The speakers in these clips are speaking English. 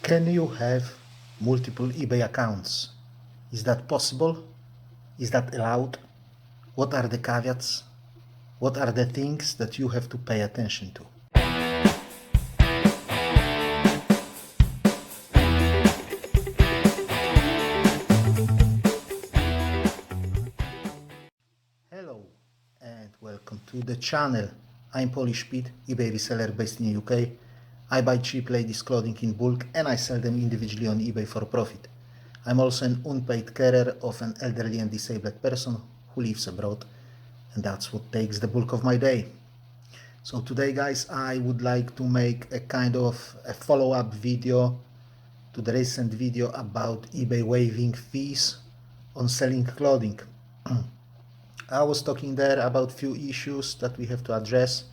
Can you have multiple eBay accounts? Is that possible? Is that allowed? What are the caveats? What are the things that you have to pay attention to? Hello and welcome to the channel. I'm Polish Pete, eBay reseller based in UK. I buy cheap ladies clothing in bulk and I sell them individually on eBay for profit. I'm also an unpaid carer of an elderly and disabled person who lives abroad, and that's what takes the bulk of my day. So today, guys, I would like to make a kind of a follow-up video to the recent video about eBay waiving fees on selling clothing. I was talking there about few issues that we have to address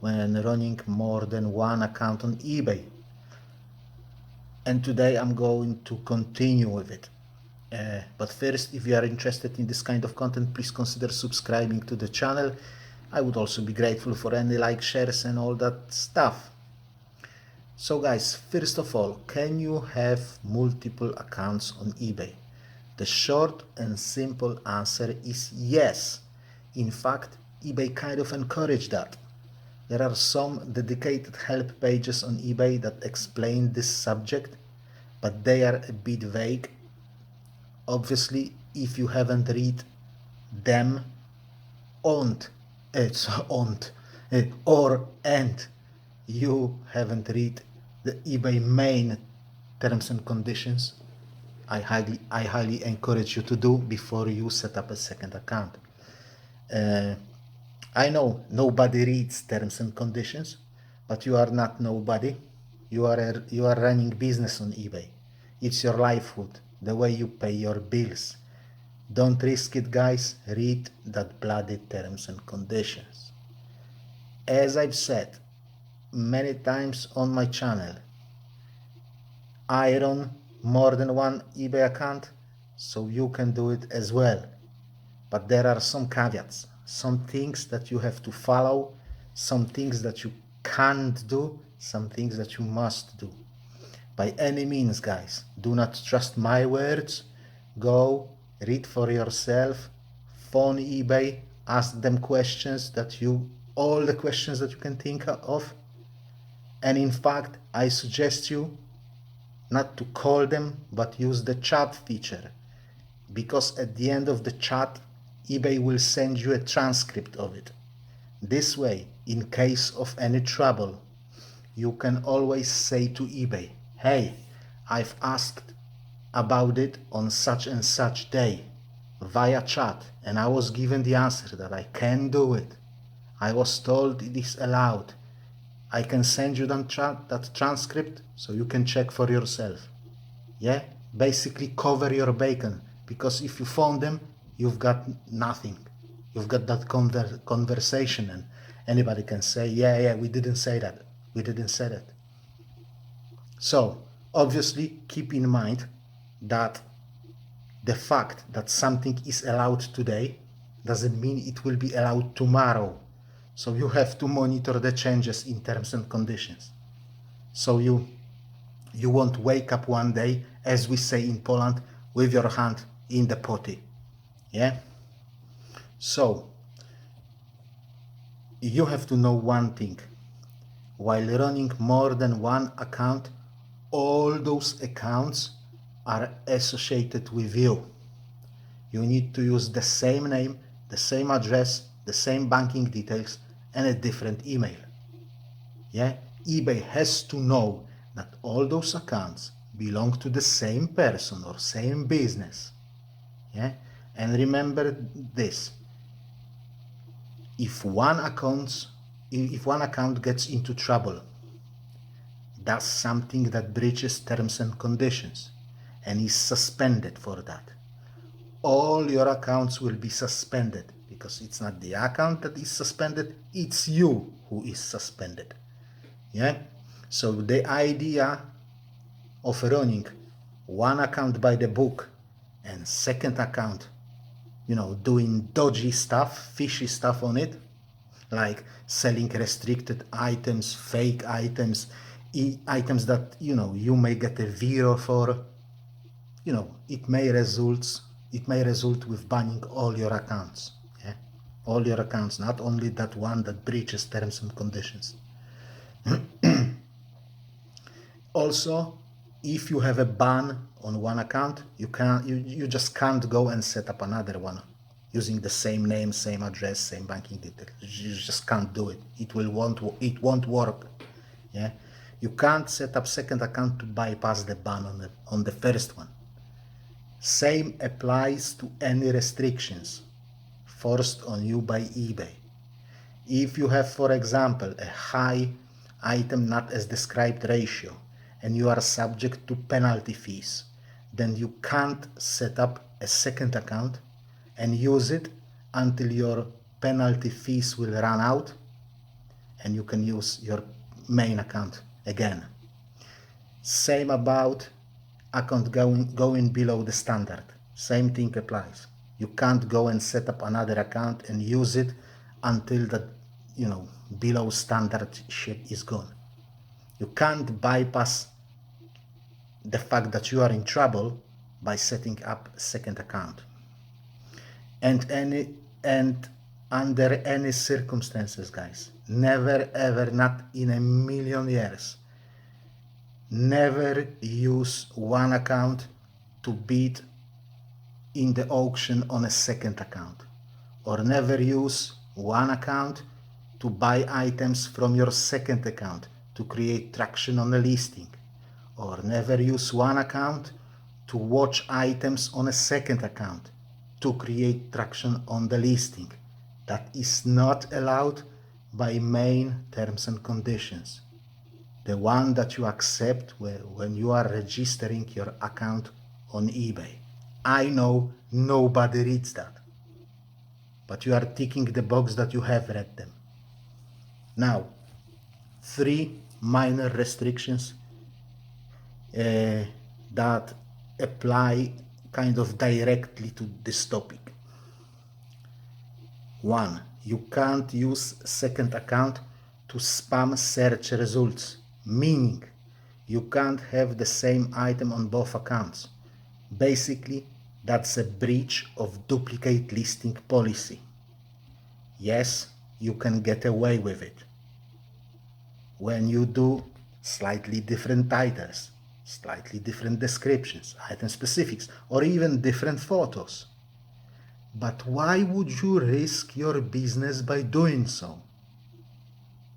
when running more than one account on eBay. And today I'm going to continue with it. But first, if you are interested in this kind of content, please consider subscribing to the channel. I would also be grateful for any like, shares and all that stuff. So guys, first of all, can you have multiple accounts on eBay? The short and simple answer is yes. In fact, eBay kind of encourage that. There are some dedicated help pages on eBay that explain this subject, but they are a bit vague. Obviously, if you haven't read them and you haven't read the eBay main terms and conditions, I highly encourage you to do before you set up a second account. I know nobody reads terms and conditions, but you are not nobody. You are running business on eBay. It's your livelihood, the way you pay your bills. Don't risk it, guys. Read that bloody terms and conditions. As I've said many times on my channel, I run more than one eBay account, so you can do it as well. But there are some caveats, some things that you have to follow, some things that you can't do, some things that you must do. By any means, guys, do not trust my words. Go read for yourself, phone eBay, ask them questions all the questions that you can think of. And in fact, I suggest you not to call them, but use the chat feature, because at the end of the chat, eBay will send you a transcript of it. This way, in case of any trouble, you can always say to eBay, hey, I've asked about it on such and such day via chat, and I was given the answer that I can do it. I was told it is allowed. I can send you that transcript so you can check for yourself. Yeah, basically cover your bacon, because if you phone them, you've got nothing. You've got that conversation, and anybody can say, yeah, we didn't say that. We didn't say that. So obviously keep in mind that the fact that something is allowed today doesn't mean it will be allowed tomorrow. So you have to monitor the changes in terms and conditions. So you won't wake up one day, as we say in Poland, with your hand in the potty. Yeah? So you have to know one thing. While running more than one account, all those accounts are associated with you. You need to use the same name, the same address, the same banking details, and a different email. Yeah, eBay has to know that all those accounts belong to the same person or same business. Yeah, and remember this: if one account gets into trouble, does something that breaches terms and conditions, and is suspended for that, all your accounts will be suspended, because it's not the account that is suspended, it's you who is suspended. Yeah, so the idea of running one account by the book and second account, doing dodgy stuff, fishy stuff on it, like selling restricted items, fake items, items that, you may get a zero for, it may result with banning all your accounts. Yeah? All your accounts, not only that one that breaches terms and conditions. Also, if you have a ban on one account, you just can't go and set up another one using the same name, same address, same banking details. You just can't do it. It won't work. Yeah, you can't set up second account to bypass the ban on the first one. Same applies to any restrictions forced on you by eBay. If you have, for example, a high item not as described ratio and you are subject to penalty fees, then you can't set up a second account and use it until your penalty fees will run out and you can use your main account again. Same about account going below the standard. Same thing applies. You can't go and set up another account and use it until the below standard shit is gone. You can't bypass the fact that you are in trouble by setting up a second account. And under any circumstances, guys, never ever, not in a million years, never use one account to bid in the auction on a second account, or never use one account to buy items from your second account to create traction on a listing, or never use one account to watch items on a second account to create traction on the listing. That is not allowed by main terms and conditions, the one that you accept when you are registering your account on eBay. I know nobody reads that, but you are ticking the box that you have read them. Now, 3 minor restrictions that apply kind of directly to this topic. 1. You can't use second account to spam search results, meaning you can't have the same item on both accounts. Basically, that's a breach of duplicate listing policy. Yes, you can get away with it when you do slightly different titles, slightly different descriptions, item specifics, or even different photos. But why would you risk your business by doing so?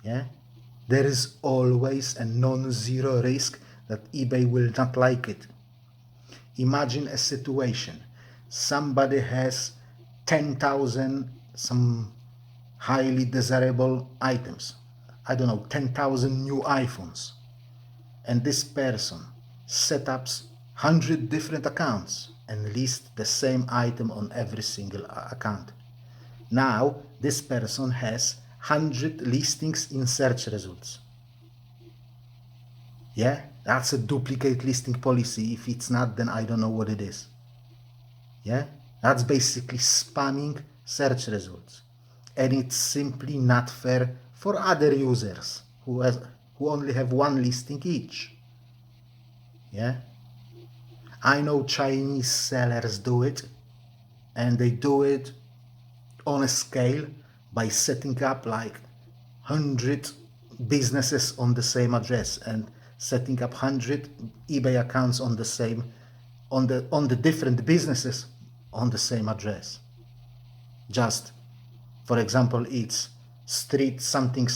Yeah? There is always a non-zero risk that eBay will not like it. Imagine a situation. Somebody has 10,000 some highly desirable items. I don't know, 10,000 new iPhones. And this person set up 100 different accounts and list the same item on every single account. Now, this person has 100 listings in search results. Yeah, that's a duplicate listing policy. If it's not, then I don't know what it is. Yeah, that's basically spamming search results. And it's simply not fair for other users who only have one listing each. Yeah, I know Chinese sellers do it, and they do it on a scale by setting up like 100 businesses on the same address and setting up 100 eBay accounts on the different businesses on the same address. Just, for example, it's street something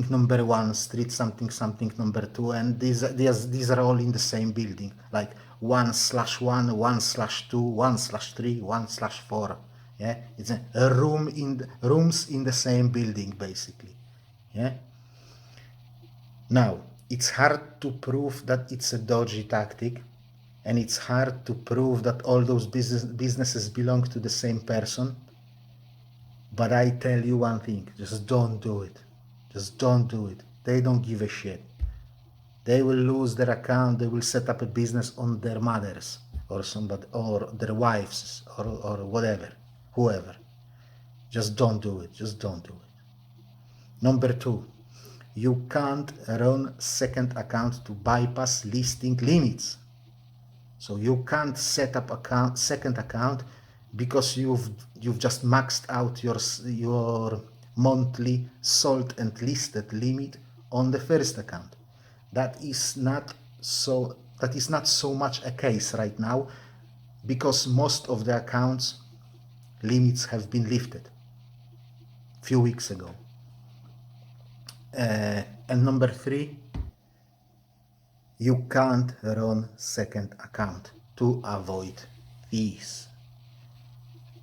number 1, street something number 2, and these are all in the same building, like 1/1, 1/2, 1/3, 1/4. Yeah, it's a rooms in the same building, basically. Yeah. Now, it's hard to prove that it's a dodgy tactic, and it's hard to prove that all those businesses belong to the same person. But I tell you one thing, just don't do it. Just don't do it. They don't give a shit. They will lose their account, they will set up a business on their mothers or somebody, or their wives, or whatever, whoever. Just don't do it. Just don't do it. Number 2, You can't run second account to bypass listing limits. So you can't set up second account because you've just maxed out your monthly sold and listed limit on the first account. That is not so much a case right now, because most of the accounts limits have been lifted a few weeks ago. And number 3, you can't run second account to avoid fees.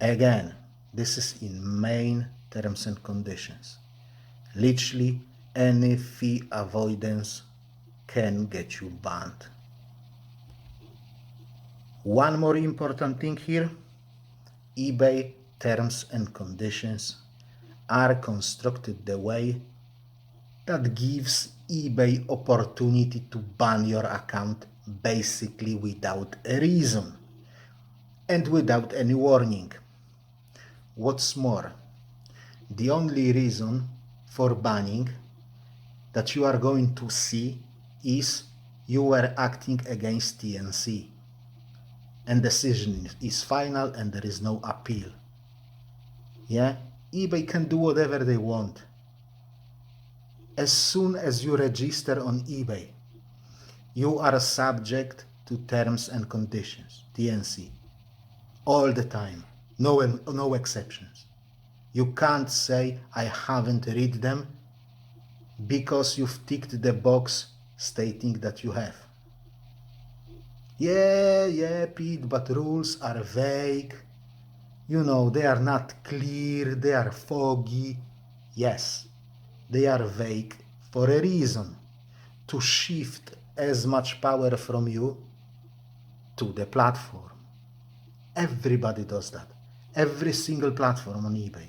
Again, this is in main terms and conditions. Literally, any fee avoidance can get you banned. One more important thing here: eBay terms and conditions are constructed the way that gives eBay opportunity to ban your account basically without a reason and without any warning. What's more, the only reason for banning that you are going to see is you were acting against TNC, and decision is final and there is no appeal. Yeah, eBay can do whatever they want. As soon as you register on eBay, you are subject to terms and conditions, TNC, all the time, no exceptions. You can't say I haven't read them because you've ticked the box stating that you have. Yeah, Pete, but rules are vague. You know, they are not clear, they are foggy. Yes, they are vague for a reason, to shift as much power from you to the platform. Everybody does that. Every single platform on eBay,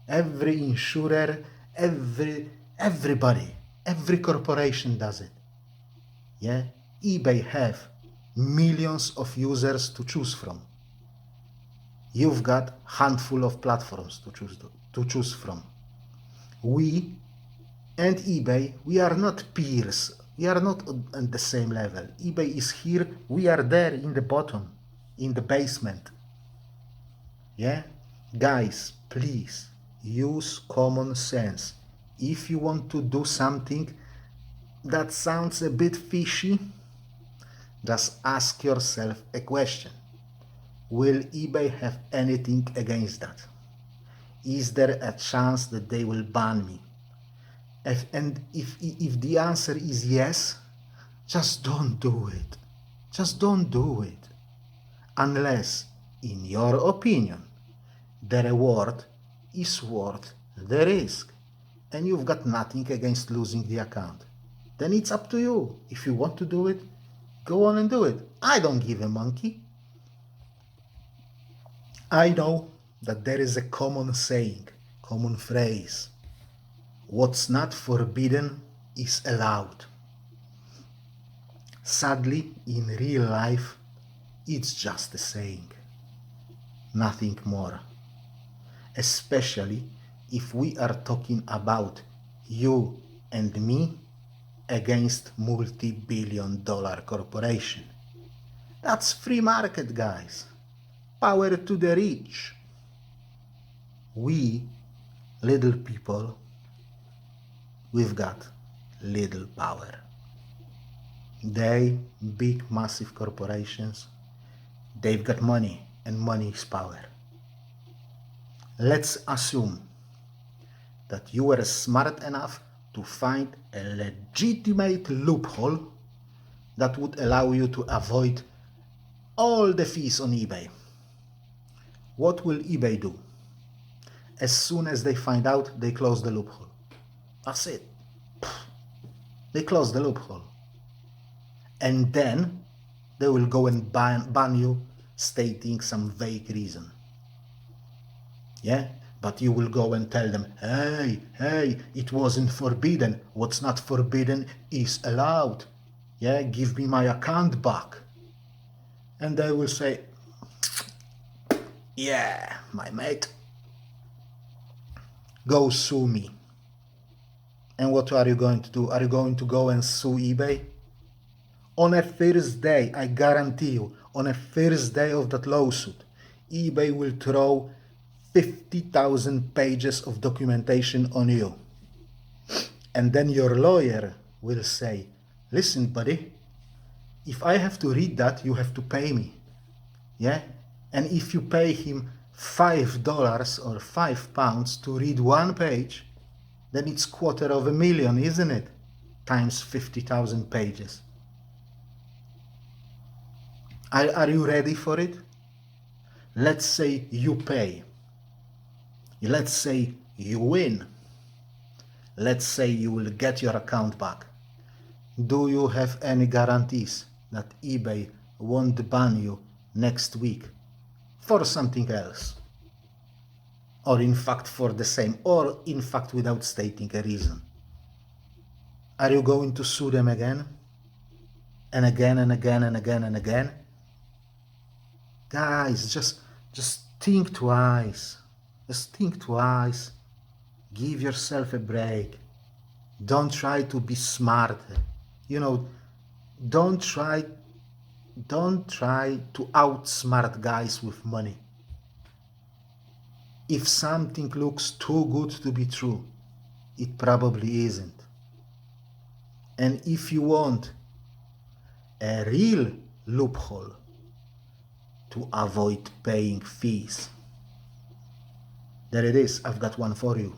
every insurer, everybody, every corporation does it. Yeah, eBay have millions of users to choose from. You've got handful of platforms to choose from. We and eBay, we are not peers. We are not on the same level. eBay is here, we are there in the bottom, in the basement. Yeah? Guys, please use common sense. If you want to do something that sounds a bit fishy, just ask yourself a question. Will eBay have anything against that? Is there a chance that they will ban me? If the answer is yes, just don't do it. Just don't do it. Unless, in your opinion, the reward is worth the risk and you've got nothing against losing the account. Then it's up to you. If you want to do it, go on and do it. I don't give a monkey. I know that there is a common saying, common phrase: what's not forbidden is allowed. Sadly, in real life, it's just a saying, nothing more. Especially if we are talking about you and me against multi-billion-dollar corporation. That's free market, guys. Power to the rich. We, little people, we've got little power. They, big, massive corporations, they've got money, and money is power. Let's assume that you were smart enough to find a legitimate loophole that would allow you to avoid all the fees on eBay. What will eBay do? As soon as they find out, they close the loophole. That's it. They close the loophole. And then they will go and ban you, stating some vague reason. Yeah? But you will go and tell them, hey, it wasn't forbidden. What's not forbidden is allowed. Yeah, give me my account back. And they will say, yeah, my mate, go sue me. And what are you going to do? Are you going to go and sue eBay? On a first day, I guarantee you, on a first day of that lawsuit, eBay will throw 50,000 pages of documentation on you. And then your lawyer will say, listen, buddy, if I have to read that, you have to pay me. Yeah? And if you pay him $5 or £5 to read one page, then it's $250,000, isn't it? Times 50,000 pages. Are you ready for it? Let's say you pay. Let's say you win. Let's say you will get your account back. Do you have any guarantees that eBay won't ban you next week for something else? Or in fact for the same, or in fact without stating a reason? Are you going to sue them again? And again and again and again and again? Guys, just think twice. Just think twice. Give yourself a break. Don't try to be smart. You know, don't try to outsmart guys with money. If something looks too good to be true, it probably isn't. And if you want a real loophole to avoid paying fees, there it is. I've got one for you.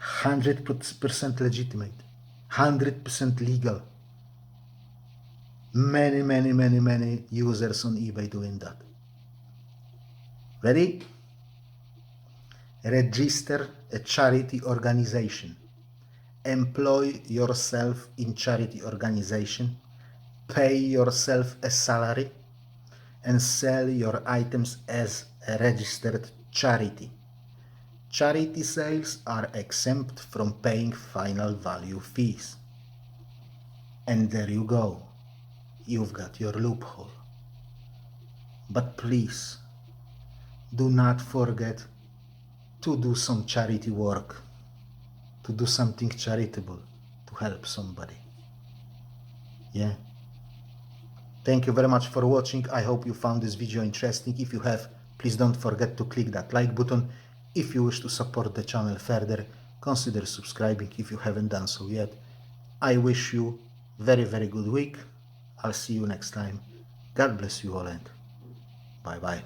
100% legitimate, 100% legal. Many users on eBay doing that. Ready? Register a charity organization. Employ yourself in charity organization. Pay yourself a salary and sell your items as a registered charity. Charity sales are exempt from paying final value fees. And there you go. You've got your loophole. But please, do not forget to do some charity work, to do something charitable, to help somebody. Yeah. Thank you very much for watching. I hope you found this video interesting. If you have, please don't forget to click that like button. If you wish to support the channel further, consider subscribing if you haven't done so yet. I wish you very good week. I'll see you next time. God bless you all and bye bye.